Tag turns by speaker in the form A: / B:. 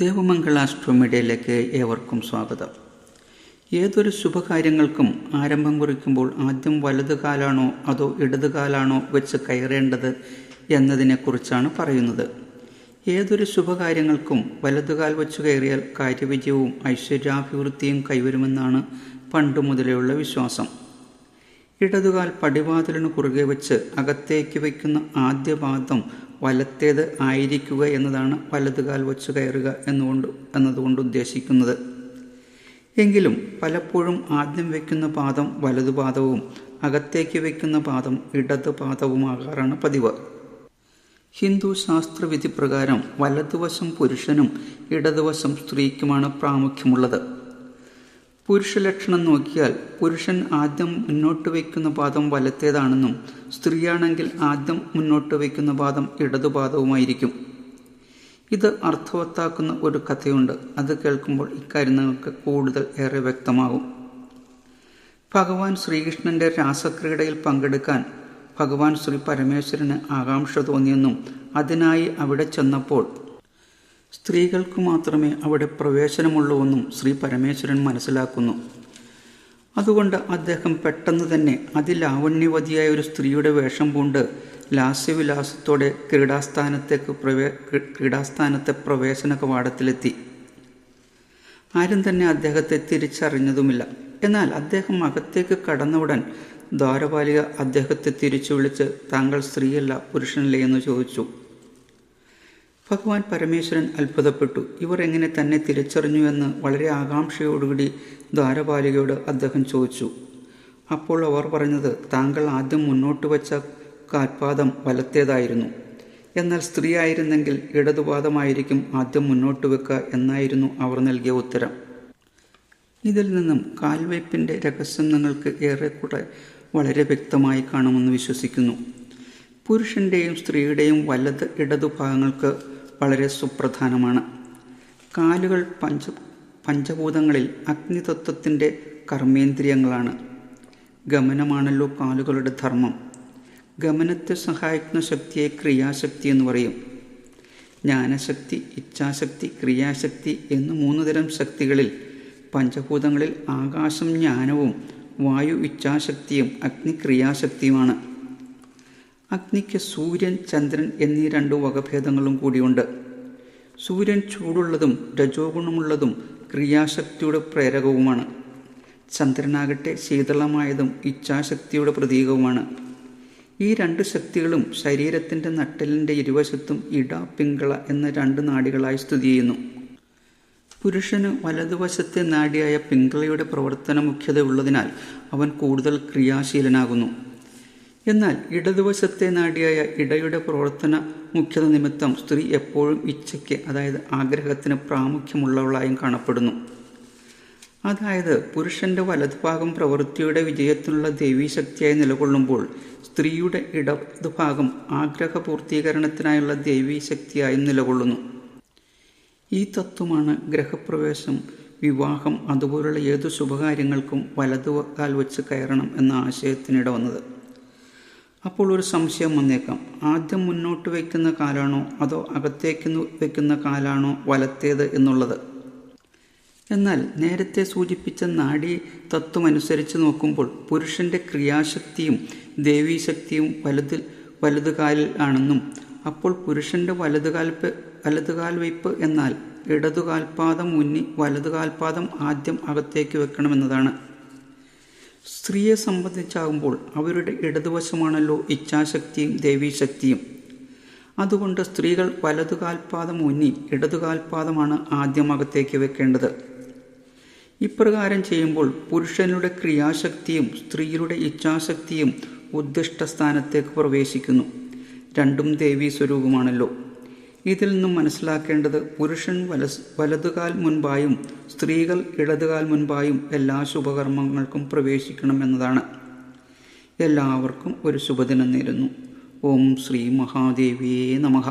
A: ദേവമംഗള ആസ്ട്രോമീഡിയയിലേക്ക് ഏവർക്കും സ്വാഗതം. ഏതൊരു ശുഭകാര്യങ്ങൾക്കും ആരംഭം കുറിക്കുമ്പോൾ ആദ്യം വലതു കാലാണോ അതോ ഇടതു കാലാണോ വെച്ച് കയറേണ്ടത് എന്നതിനെക്കുറിച്ചാണ് പറയുന്നത്. ഏതൊരു ശുഭകാര്യങ്ങൾക്കും വലതുകാൽ വെച്ച് കയറിയാൽ കാര്യവിജയവും ഐശ്വര്യാഭിവൃദ്ധിയും കൈവരുമെന്നാണ് പണ്ടു മുതലെയുള്ള വിശ്വാസം. ഇടതുകാൽ പടിവാതിലിന് കുറുകെ വെച്ച് അകത്തേക്ക് വയ്ക്കുന്ന ആദ്യ പാദം വലത്തേത് ആയിരിക്കുക എന്നതാണ് വലതുകാൽ വച്ച് കയറുക എന്നതുകൊണ്ട് ഉദ്ദേശിക്കുന്നത്. എങ്കിലും പലപ്പോഴും ആദ്യം വയ്ക്കുന്ന പാദം വലതുപാദവും അകത്തേക്ക് വയ്ക്കുന്ന പാദം ഇടതുപാദവുമാകാറാണ് പതിവ്. ഹിന്ദു ശാസ്ത്രവിധി പ്രകാരം വലതുവശം പുരുഷനും ഇടതുവശം സ്ത്രീക്കുമാണ് പ്രാമുഖ്യമുള്ളത്. പുരുഷ ലക്ഷണം നോക്കിയാൽ പുരുഷൻ ആദ്യം മുന്നോട്ട് വയ്ക്കുന്ന പാദം വലത്തേതാണെന്നും സ്ത്രീയാണെങ്കിൽ ആദ്യം മുന്നോട്ട് വയ്ക്കുന്ന പാദം ഇടതുപാദവുമായിരിക്കും. ഇത് അർത്ഥവത്താക്കുന്ന ഒരു കഥയുണ്ട്. അത് കേൾക്കുമ്പോൾ ഇക്കാര്യം നിങ്ങൾക്ക് കൂടുതൽ ഏറെ വ്യക്തമാകും. ഭഗവാൻ ശ്രീകൃഷ്ണന്റെ രാസക്രീഡയിൽ പങ്കെടുക്കാൻ ഭഗവാൻ ശ്രീ പരമേശ്വരന് ആകാംക്ഷ തോന്നിയെന്നും അതിനായി അവിടെ ചെന്നപ്പോൾ സ്ത്രീകൾക്ക് മാത്രമേ അവിടെ പ്രവേശനമുള്ളൂവെന്നും ശ്രീ പരമേശ്വരൻ മനസ്സിലാക്കുന്നു. അതുകൊണ്ട് അദ്ദേഹം പെട്ടെന്ന് തന്നെ അതിലാവണ്യവതിയായ ഒരു സ്ത്രീയുടെ വേഷം പൂണ്ട് ലാസ്യവിലാസത്തോടെ ക്രീഡാസ്ഥാനത്തെ പ്രവേശന കവാടത്തിലെത്തി. ആരും തന്നെ അദ്ദേഹത്തെ തിരിച്ചറിഞ്ഞതുമില്ല. എന്നാൽ അദ്ദേഹം അകത്തേക്ക് കടന്ന ഉടൻ ദ്വാരപാലിക അദ്ദേഹത്തെ തിരിച്ചു വിളിച്ച് താങ്കൾ സ്ത്രീയല്ല പുരുഷനല്ലേ എന്ന് ചോദിച്ചു. ഭഗവാൻ പരമേശ്വരൻ അത്ഭുതപ്പെട്ടു. ഇവർ എങ്ങനെ തന്നെ തിരിച്ചറിഞ്ഞു എന്ന് വളരെ ആകാംക്ഷയോടുകൂടി ദ്വാരപാലികയോട് അദ്ദേഹം ചോദിച്ചു. അപ്പോൾ അവർ പറഞ്ഞത് താങ്കൾ ആദ്യം മുന്നോട്ട് വച്ച കാൽപാദം വലത്തേതായിരുന്നു, എന്നാൽ സ്ത്രീ ആയിരുന്നെങ്കിൽ ഇടതുപാദമായിരിക്കും ആദ്യം മുന്നോട്ട് വെക്കുക എന്നായിരുന്നു അവർ നൽകിയ ഉത്തരം. ഇതിൽ നിന്നും കാൽവയ്പിൻ്റെ രഹസ്യം നിങ്ങൾക്ക് ഏറെക്കുറെ വളരെ വ്യക്തമായി കാണുമെന്ന് വിശ്വസിക്കുന്നു. പുരുഷൻ്റെയും സ്ത്രീയുടെയും വലത് ഇടതുഭാഗങ്ങൾക്ക് വളരെ സുപ്രധാനമാണ്. കാലുകൾ പഞ്ചഭൂതങ്ങളിൽ അഗ്നിതത്വത്തിൻ്റെ കർമ്മേന്ദ്രിയങ്ങളാണ്. ഗമനമാണല്ലോ കാലുകളുടെ ധർമ്മം. ഗമനത്തെ സഹായിക്കുന്ന ശക്തിയെ ക്രിയാശക്തി എന്ന് പറയും. ജ്ഞാനശക്തി, ഇച്ഛാശക്തി, ക്രിയാശക്തി എന്ന് 3 തരം ശക്തികളിൽ പഞ്ചഭൂതങ്ങളിൽ ആകാശം ജ്ഞാനവും വായു ഇച്ഛാശക്തിയും അഗ്നി ക്രിയാശക്തിയുമാണ്. അഗ്നിക്ക് സൂര്യൻ, ചന്ദ്രൻ എന്നീ 2 വകഭേദങ്ങളും കൂടിയുണ്ട്. സൂര്യൻ ചൂടുള്ളതും രജോ ഗുണമുള്ളതും ക്രിയാശക്തിയുടെ പ്രേരകവുമാണ്. ചന്ദ്രനാകട്ടെ ശീതളമായതും ഇച്ഛാശക്തിയുടെ പ്രതീകവുമാണ്. ഈ 2 ശക്തികളും ശരീരത്തിൻ്റെ നട്ടെല്ലിൻ്റെ ഇരുവശത്തും ഇട, പിങ്കള എന്ന 2 നാഡികളായി സ്ഥിതി ചെയ്യുന്നു. പുരുഷന് വലതുവശത്തെ നാഡിയായ പിങ്കളയുടെ പ്രവർത്തന മുഖ്യതയുള്ളതിനാൽ അവൻ കൂടുതൽ ക്രിയാശീലനാകുന്നു. എന്നാൽ ഇടതുവശത്തെ നാഡിയായ ഇടയുടെ പ്രവർത്തന മുഖ്യത നിമിത്തം സ്ത്രീ എപ്പോഴും ഇച്ഛയ്ക്ക്, അതായത് ആഗ്രഹത്തിന് പ്രാമുഖ്യമുള്ളവളായും കാണപ്പെടുന്നു. അതായത് പുരുഷന്റെ വലതുഭാഗം പ്രവൃത്തിയുടെ വിജയത്തിനുള്ള ദേവീശക്തിയായി നിലകൊള്ളുമ്പോൾ സ്ത്രീയുടെ ഇടതുഭാഗം ആഗ്രഹപൂർത്തീകരണത്തിനായുള്ള ദേവീശക്തിയായും നിലകൊള്ളുന്നു. ഈ തത്വമാണ് ഗ്രഹപ്രവേശം, വിവാഹം അതുപോലുള്ള ഏതു ശുഭകാര്യങ്ങൾക്കും വലതുകാൽ വെച്ച് കയറണം എന്ന ആശയത്തിനിട വന്നത്. അപ്പോൾ ഒരു സംശയം വന്നേക്കാം. ആദ്യം മുന്നോട്ട് വയ്ക്കുന്ന കാലാണോ അതോ അകത്തേക്ക് വയ്ക്കുന്ന കാലാണോ വലത്തേത് എന്നുള്ളത്. എന്നാൽ നേരത്തെ സൂചിപ്പിച്ച നാഡീ തത്വം അനുസരിച്ച് നോക്കുമ്പോൾ പുരുഷന്റെ ക്രിയാശക്തിയും ദേവീശക്തിയും വലതുകാലിൽ ആണെന്നും അപ്പോൾ പുരുഷന്റെ വലതുകാൽ വയ്പ് എന്നാൽ ഇടതുകാൽപാദം മുന്നി വലതുകാൽപാദം ആദ്യം അകത്തേക്ക് വെക്കണമെന്നതാണ്. സ്ത്രീയെ സംബന്ധിച്ചാകുമ്പോൾ അവരുടെ ഇടതുവശമാണല്ലോ ഇച്ഛാശക്തിയും ദേവീശക്തിയും. അതുകൊണ്ട് സ്ത്രീകൾ വലതുകാൽപാദം മുന്നി ഇടതുകാൽപാദമാണ് ആദ്യം അകത്തേക്ക് വെക്കേണ്ടത്. ഇപ്രകാരം ചെയ്യുമ്പോൾ പുരുഷനുടെ ക്രിയാശക്തിയും സ്ത്രീയുടെ ഇച്ഛാശക്തിയും ഉദ്ദിഷ്ട സ്ഥാനത്തേക്ക് പ്രവേശിക്കുന്നു. 2 ദേവീ സ്വരൂപമാണല്ലോ. ഇതിൽ നിന്നും മനസ്സിലാക്കേണ്ടത് പുരുഷൻ വലതുകാൽ മുൻപായും സ്ത്രീകൾ ഇടതുകാൽ മുൻപായും എല്ലാ ശുഭകർമ്മങ്ങൾക്കും പ്രവേശിക്കണം എന്നതാണ്. എല്ലാവർക്കും ഒരു ശുഭദിനം നേരുന്നു. ഓം ശ്രീ മഹാദേവിയേ നമഃ.